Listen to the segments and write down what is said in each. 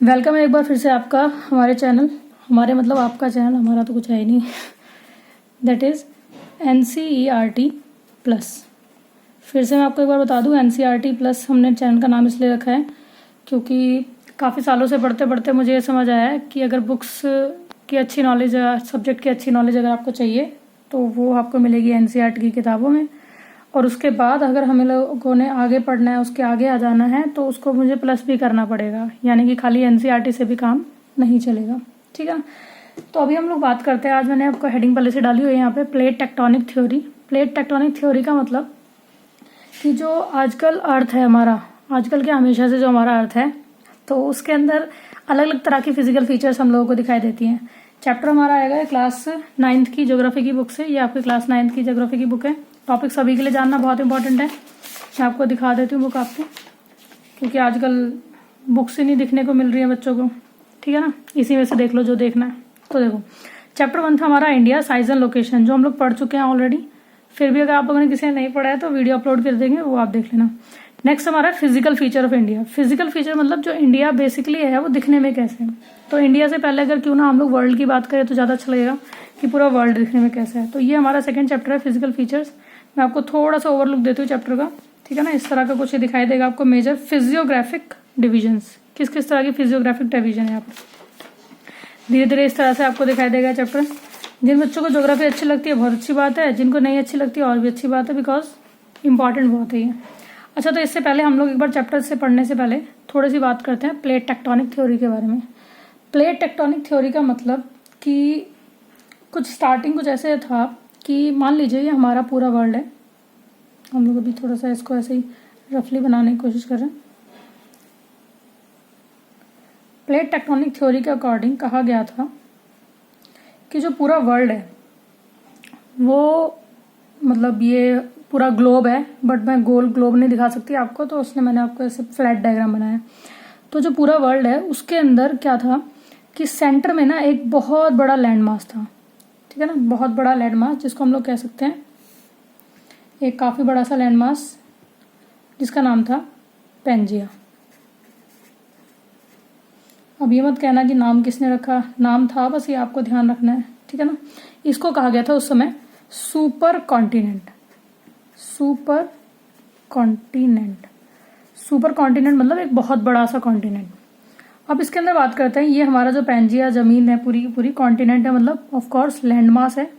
Welcome है एक बार फिर से आपका हमारे चैनल, हमारे मतलब आपका चैनल, हमारा तो कुछ है ही नहीं, दैट इज़ NCERT प्लस। फिर से मैं आपको एक बार बता दूं, NCERT प्लस हमने चैनल का नाम इसलिए रखा है क्योंकि काफ़ी सालों से पढ़ते पढ़ते मुझे ये समझ आया है कि अगर बुक्स की अच्छी नॉलेज, सब्जेक्ट की अच्छी नॉलेज अगर आपको चाहिए तो वो आपको मिलेगी NCERT की किताबों में। और उसके बाद अगर हमें लोगों ने आगे पढ़ना है, उसके आगे आ जाना है, तो उसको मुझे प्लस भी करना पड़ेगा, यानी कि खाली NCERT से भी काम नहीं चलेगा। ठीक है, तो अभी हम लोग बात करते हैं। आज मैंने आपको हेडिंग पहले से डाली हुई है यहाँ पे, plate tectonic theory. Plate tectonic theory का मतलब कि जो आजकल अर्थ है हमारा, आजकल के हमेशा से जो हमारा अर्थ है, तो उसके अंदर अलग अलग तरह की फिजिकल फीचर्स हम लोगों को दिखाई देती हैं। चैप्टर हमारा आएगा क्लास 9th की ज्योग्राफी की बुक से। ये आपकी क्लास 9th की ज्योग्राफी की बुक है। टॉपिक सभी के लिए जानना बहुत इंपॉर्टेंट है। मैं आपको दिखा देती हूँ बुक आपको, क्योंकि आजकल बुक्स ही नहीं दिखने को मिल रही है बच्चों को। ठीक है ना, इसी में से देख लो जो देखना है। तो देखो, चैप्टर 1 था हमारा इंडिया, साइज एंड लोकेशन, जो हम लोग पढ़ चुके हैं ऑलरेडी। फिर भी अगर आप लोगों ने किसी ने नहीं पढ़ा है तो वीडियो अपलोड कर देंगे, वो आप देख लेना। नेक्स्ट हमारा physical feature of India. Physical feature मतलब जो इंडिया बेसिकली है वो दिखने में कैसे है। तो इंडिया से पहले अगर क्यों ना हम लोग वर्ल्ड की बात करें तो ज़्यादा अच्छा लगेगा कि पूरा वर्ल्ड दिखने में कैसा है। तो ये हमारा सेकंड चैप्टर है, फिजिकल फीचर्स। मैं आपको थोड़ा सा ओवरलुक देती हूँ चैप्टर का। ठीक है ना, इस तरह का कुछ दिखाई देगा आपको। मेजर फिजियोग्राफिक डिविजन्स, किस किस तरह की फिजियोग्राफिक डिवीजन है यहाँ पर, धीरे धीरे इस तरह से आपको दिखाई देगा चैप्टर। जिन बच्चों को ज्योग्राफी अच्छी लगती है बहुत अच्छी बात है, जिनको नहीं अच्छी लगती है और भी अच्छी बात है, बिकॉज इंपॉर्टेंट बहुत है ये। अच्छा, तो इससे पहले हम लोग एक बार चैप्टर से पढ़ने से पहले थोड़ी सी बात करते हैं प्लेट टेक्टोनिक थ्योरी के बारे में। प्लेट टेक्टोनिक थ्योरी का मतलब कि कुछ स्टार्टिंग कुछ ऐसे था कि मान लीजिए ये हमारा पूरा वर्ल्ड है। हम लोग अभी थोड़ा सा इसको ऐसे ही रफली बनाने की कोशिश कर रहे हैं। प्लेट टेक्टोनिक थ्योरी के अकॉर्डिंग कहा गया था कि जो पूरा वर्ल्ड है वो, मतलब ये पूरा ग्लोब है, बट मैं गोल ग्लोब नहीं दिखा सकती आपको, तो उसने मैंने आपको ऐसे फ्लैट डायग्राम बनाया। तो जो पूरा वर्ल्ड है उसके अंदर क्या था कि सेंटर में ना एक बहुत बड़ा लैंड मास था। ठीक है ना, बहुत बड़ा लैंड मास, जिसको हम लोग कह सकते हैं एक काफ़ी बड़ा सा लैंड मास, जिसका नाम था पेंजिया। अब ये मत कहना कि नाम किसने रखा, नाम था बस, ये आपको ध्यान रखना है। ठीक है ना, इसको कहा गया था उस समय super continent. Super continent, super continent मतलब एक बहुत बड़ा सा कॉन्टिनेंट। अब इसके अंदर बात करते हैं, ये हमारा जो पेंजिया जमीन है पूरी पूरी कॉन्टिनेंट है, मतलब ऑफ कोर्स लैंड मास है।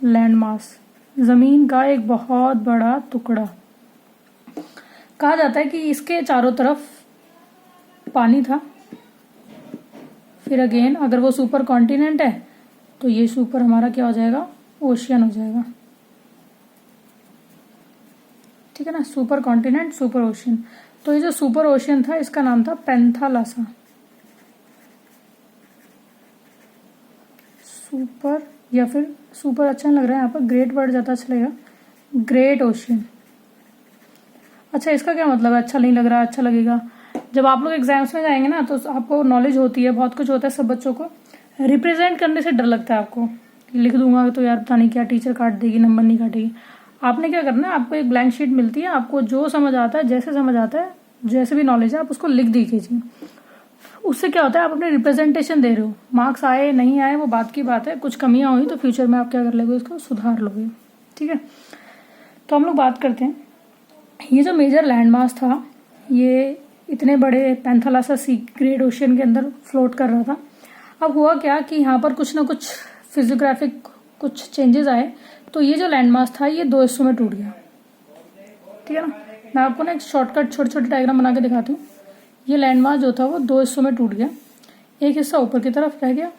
लैंड मास, जमीन का एक बहुत बड़ा टुकड़ा। कहा जाता है कि इसके चारों तरफ पानी था। फिर अगेन अगर वो सुपर कॉन्टिनेंट है तो ये सुपर हमारा क्या हो जाएगा, ओशियन हो जाएगा। ठीक है ना, सुपर कॉन्टिनेंट सुपर ओशियन। तो ये जो सुपर ओशियन था इसका नाम था पेंथालासा। सुपर, या फिर सुपर अच्छा नहीं लग रहा है यहाँ पर, ग्रेट वर्ड ज़्यादा अच्छा लगेगा, ग्रेट ओशियन। अच्छा, इसका क्या मतलब है अच्छा नहीं लग रहा, अच्छा लगेगा? जब आप लोग एग्जाम्स में जाएंगे ना तो आपको नॉलेज होती है, बहुत कुछ होता है, सब बच्चों को रिप्रेजेंट करने से डर लगता है आपको। लिख दूंगा तो यार पता नहीं क्या टीचर काट देगी, नंबर नहीं काटेगी। आपने क्या करना है, आपको एक ब्लैंक शीट मिलती है, आपको जो समझ आता है, जैसे समझ आता है, जैसे भी नॉलेज है, आप उसको लिख दीजिए। उससे क्या होता है, आप अपने रिप्रेजेंटेशन दे रहे हो। मार्क्स आए नहीं आए वो बात की बात है, कुछ कमियां हुई तो फ्यूचर में आप क्या कर लोगे, उसको सुधार लोगे। ठीक है, तो हम लोग बात करते हैं, ये जो मेजर लैंड मास था ये इतने बड़े पेंथालासा सी ग्रेट ओशियन के अंदर फ्लोट कर रहा था। अब हुआ क्या कि यहाँ पर कुछ ना कुछ फिजियोग्राफिक कुछ चेंजेस आए, तो ये जो लैंड मास था ये 2 हिस्सों में टूट गया। ठीक है ना, मैं आपको ना एक शॉर्टकट छोटे छोटे डायग्राम बना के दिखाती हूँ। ये लैंड मास जो था वो 2 हिस्सों में टूट गया। एक हिस्सा ऊपर की तरफ रह गया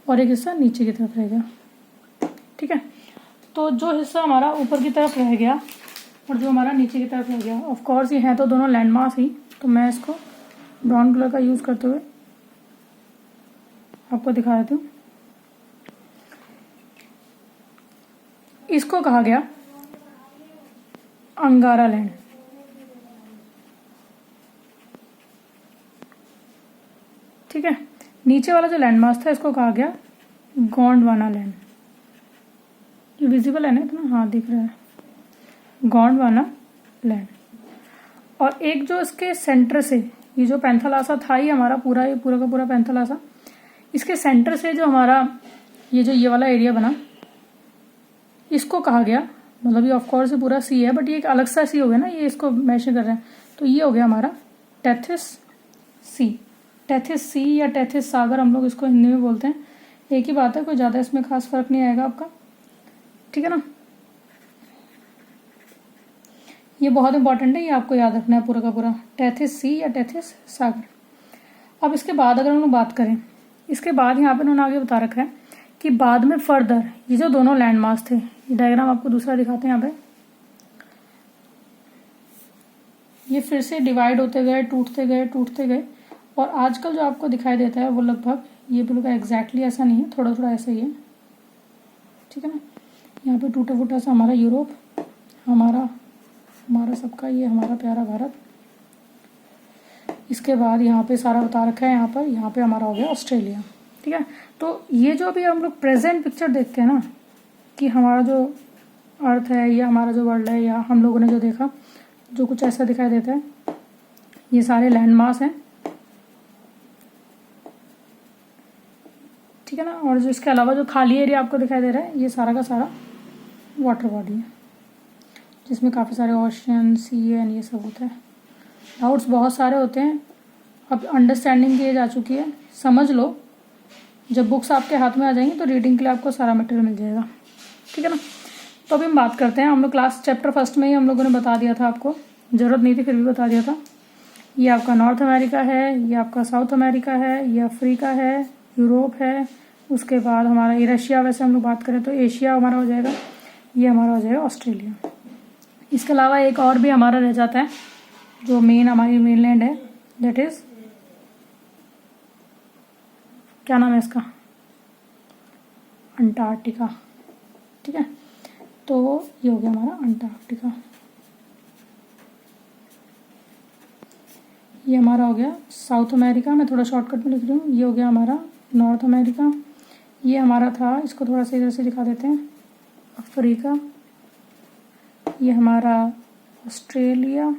और एक हिस्सा नीचे की तरफ रह गया। ठीक है, तो जो हिस्सा हमारा ऊपर की तरफ रह गया और जो हमारा नीचे की तरफ रह गया, ऑफ कोर्स ये है तो दोनों लैंड मास ही, तो मैं इसको ब्राउन कलर का यूज करते हुए आपको दिखा देती हूँ। इसको कहा गया अंगारा लैंड। ठीक है, नीचे वाला जो लैंड मास था इसको कहा गया गोंडवाना लैंड। ये विजिबल है ना इतना, हाँ दिख रहा है, गोंडवाना लैंड। और एक जो इसके सेंटर से ये जो पैंथालासा था ही हमारा पूरा, ये पूरा का पूरा पैंथालासा, इसके सेंटर से जो हमारा ये वाला एरिया बना, इसको कहा गया, मतलब ये ऑफकोर्स ये पूरा सी है बट ये एक अलग सा सी हो गया ना, ये इसको मेंशन कर रहे हैं, तो ये हो गया हमारा टेथिस सी। टेथिस सी या टेथिस सागर हम लोग इसको हिंदी में बोलते हैं, एक ही बात है, कोई ज़्यादा इसमें खास फर्क नहीं आएगा आपका, ठीक है ना। ये बहुत इंपॉर्टेंट है, ये आपको याद रखना है पूरा का पूरा, टेथिस सी या टेथिस सागर। अब इसके बाद अगर हम लोग बात करें, इसके बाद यहाँ पे उन्होंने आगे बता रखा है कि बाद में फर्दर ये जो दोनों लैंड मास थे, ये डायग्राम आपको दूसरा दिखाते हैं यहाँ पे, ये फिर से डिवाइड होते गए, टूटते गए, और आजकल जो आपको दिखाई देता है वो लगभग ये बिल्कुल एग्जैक्टली ऐसा नहीं है, थोड़ा थोड़ा ऐसा ही है, ठीक है ना। यहाँ पे टूटा फूटा सा हमारा यूरोप, हमारा सबका ये हमारा प्यारा भारत, इसके बाद यहाँ पे सारा बता रखा है, यहाँ पे हमारा हो गया ऑस्ट्रेलिया, ठीक है। तो ये जो अभी हम लोग प्रेजेंट पिक्चर देखते हैं ना, कि हमारा जो अर्थ है या हमारा जो वर्ल्ड है या हम लोगों ने जो देखा, जो कुछ ऐसा दिखाई देता है, ये सारे लैंड मास हैं, ठीक है ना। और जो इसके अलावा जो खाली एरिया आपको दिखाई दे रहा है, ये सारा का सारा वाटर बॉडी है, जिसमें काफ़ी सारे ओशन, सी एंड ये सब होता है। डाउट्स बहुत सारे होते हैं, अब अंडरस्टैंडिंग की एज आ चुकी है, समझ लो, जब बुक्स आपके हाथ में आ जाएंगी तो रीडिंग के लिए आपको सारा मटेरियल मिल जाएगा, ठीक है ना। तो अभी हम बात करते हैं, हम लोग क्लास चैप्टर फर्स्ट में ही हम लोगों ने बता दिया था, आपको ज़रूरत नहीं थी फिर भी बता दिया था। ये आपका नॉर्थ अमेरिका है, ये आपका साउथ अमेरिका है, ये अफ्रीका है, यूरोप है, उसके बाद हमारा ये रशिया, वैसे हम लोग बात करें तो एशिया हमारा हो जाएगा, ये हमारा हो जाएगा ऑस्ट्रेलिया। इसके अलावा एक और भी हमारा रह जाता है, जो हमारी मेनलैंड है, दैट इज़ क्या नाम है इसका, अंटार्कटिका, ठीक है। तो ये हो गया हमारा अंटार्कटिका, ये हमारा हो गया साउथ अमेरिका, मैं थोड़ा शॉर्टकट में लिख रही हूँ, ये हो गया हमारा नॉर्थ अमेरिका, ये हमारा था, इसको थोड़ा सा इधर से दिखा देते हैं, अफ्रीका, ये हमारा ऑस्ट्रेलिया,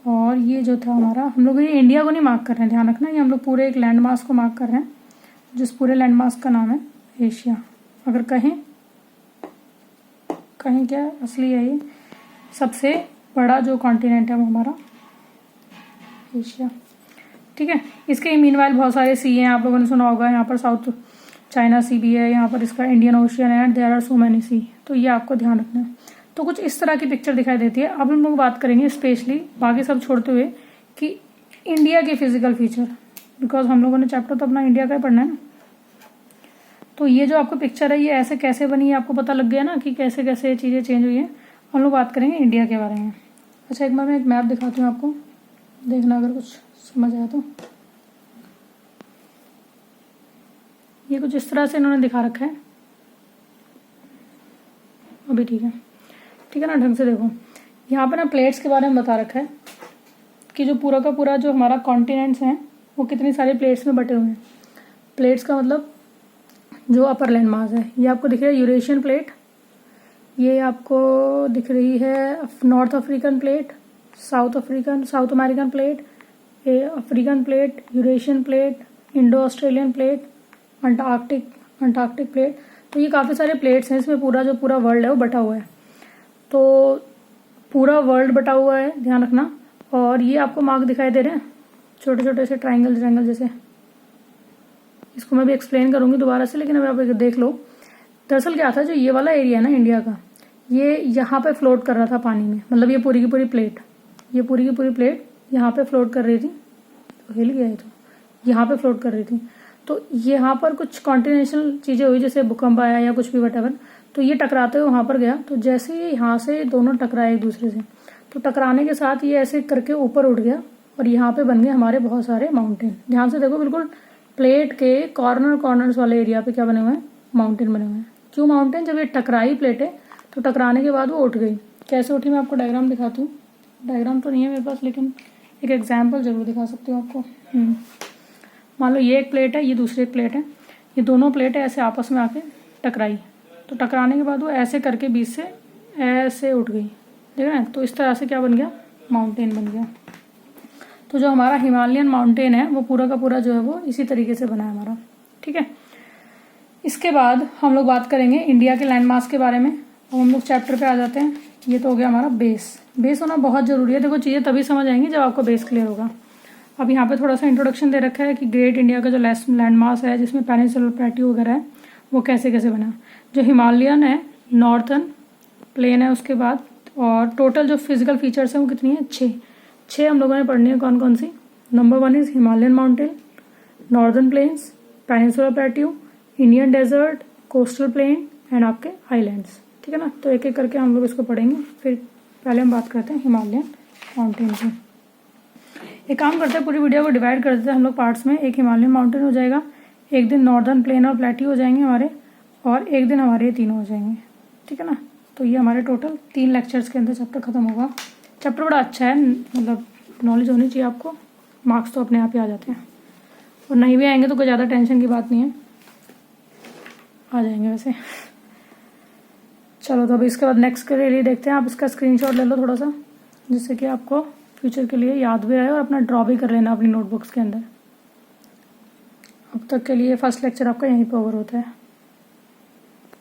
और ये जो था हमारा, हम लोग ये इंडिया को नहीं मार्क कर रहे हैं, ध्यान रखना, ये हम लोग पूरे एक लैंड मास को मार्क कर रहे हैं, जिस पूरे लैंड मास का नाम है एशिया। अगर कहें क्या असली है, ये सबसे बड़ा जो कॉन्टिनेंट है वो हमारा एशिया, ठीक है। इसके मीनवाइल बहुत सारे सी हैं, आप लोगों ने सुना होगा, यहाँ पर साउथ चाइना सी भी है, यहाँ पर इसका इंडियन ओशियन है, and there are so many sea, तो ये आपको ध्यान रखना है। तो कुछ इस तरह की पिक्चर दिखाई देती है। अब हम लोग बात करेंगे स्पेशली, बाकी सब छोड़ते हुए, कि इंडिया के फिजिकल फीचर, बिकॉज हम लोगों ने चैप्टर तो अपना इंडिया का ही पढ़ना है ना। तो ये जो आपको पिक्चर है, ये ऐसे कैसे बनी है, आपको पता लग गया ना कि कैसे कैसे चीज़ें चेंज हुई हैं। हम लोग बात करेंगे इंडिया के बारे में। अच्छा, एक बार मैं एक मैप दिखाती हूँ आपको, देखना अगर कुछ समझ आया तो। ये कुछ इस तरह से इन्होंने दिखा रखा है अभी, ठीक है ना, ढंग से देखो। यहाँ पे ना प्लेट्स के बारे में बता रखा है कि जो पूरा का पूरा जो हमारा कॉन्टिनेंट्स हैं वो कितनी सारी प्लेट्स में बटे हुए हैं। प्लेट्स का मतलब जो अपर लैंड मास है, ये आपको दिख रहा है यूरेशियन प्लेट, ये आपको दिख रही है north African plate, south American plate, African plate, Eurasian plate, Indo Australian plate, Antarctic plate. तो ये काफ़ी सारे प्लेट्स हैं, इसमें पूरा जो पूरा वर्ल्ड है वो बटा हुआ है। तो पूरा वर्ल्ड बटा हुआ है, ध्यान रखना। और ये आपको मार्क दिखाई दे रहे हैं छोटे छोटे से ट्रायंगल जैसे, इसको मैं भी एक्सप्लेन करूंगी दोबारा से, लेकिन अभी आप देख लो। दरअसल क्या था, जो ये वाला एरिया है ना इंडिया का, ये यहाँ पे फ्लोट कर रहा था पानी में, मतलब ये पूरी की पूरी प्लेट, ये पूरी की पूरी प्लेट यहाँ पे फ्लोट कर रही थी, तो हिल गया है, तो यहाँ पे फ्लोट कर रही थी। तो यहाँ पर कुछ कॉन्टिनेंशल चीज़ें हुई, जैसे भूकंप आया या कुछ भी वटेवर, तो ये टकराते हुए वहाँ पर गया। तो जैसे ये यहाँ से दोनों टकराए एक दूसरे से, तो टकराने के साथ ये ऐसे करके ऊपर उठ गया और यहाँ पे बन गए हमारे बहुत सारे माउंटेन। ध्यान से देखो, बिल्कुल प्लेट के कॉर्नर्स वाले एरिया पे क्या बने हुए हैं, माउंटेन बने हुए हैं। क्यों माउंटेन? जब ये टकराई प्लेटें, तो टकराने के बाद वो उठ गई। कैसे उठी मैं आपको डायग्राम दिखाती हूँ। डायग्राम तो नहीं है मेरे पास, लेकिन एक एग्जाम्पल जरूर दिखा सकती हूँ आपको। मान लो ये एक प्लेट है, ये दूसरी एक प्लेट है, ये दोनों प्लेटें ऐसे आपस में आके टकराई, तो टकराने के बाद वो ऐसे करके बीच से ऐसे उठ गई, देख रहे हैं। तो इस तरह से क्या बन गया, माउंटेन बन गया। तो जो हमारा हिमालयन माउंटेन है वो पूरा का पूरा जो है वो इसी तरीके से बना है हमारा, ठीक है। इसके बाद हम लोग बात करेंगे इंडिया के लैंडमार्क्स के बारे में। अब हम लोग चैप्टर पे आ जाते हैं। ये तो हो गया हमारा बेस होना बहुत ज़रूरी है। देखो चीज़ें तभी समझ आएंगी जब आपको बेस क्लियर होगा। अब यहाँ पे थोड़ा सा इंट्रोडक्शन दे रखा है कि ग्रेट इंडिया का जो लैंडमार्क्स है जिसमें पेनिनसुलर प्लेट्यू वगैरह है वो कैसे कैसे बना। जो हिमालयन है, नॉर्थर्न प्लेन है उसके बाद, और टोटल जो फिजिकल फीचर्स हैं वो कितनी है, 6 हम लोगों ने पढ़नी है। कौन कौन सी? Number 1 is Himalayan mountain, northern plains, peninsular plateau, Indian desert, coastal plain and आपके आइलैंड्स, ठीक है ना। तो एक एक करके हम लोग इसको पढ़ेंगे। फिर पहले हम बात करते हैं हिमालयन माउंटेन की। एक काम करते हैं, पूरी वीडियो को डिवाइड कर देते हैं हम लोग पार्ट्स में। एक हिमालयन माउंटेन हो जाएगा, एक दिन नॉर्दर्न प्लेन और प्लेट्यू हो जाएंगे हमारे, और एक दिन हमारे ये तीनों हो जाएंगे, ठीक है ना। तो ये हमारे टोटल 3 लेक्चर्स के अंदर चैप्टर खत्म होगा। चैप्टर बड़ा अच्छा है, मतलब नॉलेज होनी चाहिए आपको, मार्क्स तो अपने आप ही आ जाते हैं, और नहीं भी आएंगे तो कोई ज़्यादा टेंशन की बात नहीं है, आ जाएंगे वैसे। चलो तो अभी इसके बाद नेक्स्ट के लिए देखते हैं। आप इसका स्क्रीनशॉट ले लो थोड़ा सा, जिससे कि आपको फ्यूचर के लिए याद भी रहे, और अपना ड्रॉ भी कर लेना अपनी नोटबुक्स के अंदर। अब तक के लिए फर्स्ट लेक्चर आपका यहीं पर ओवर होता है।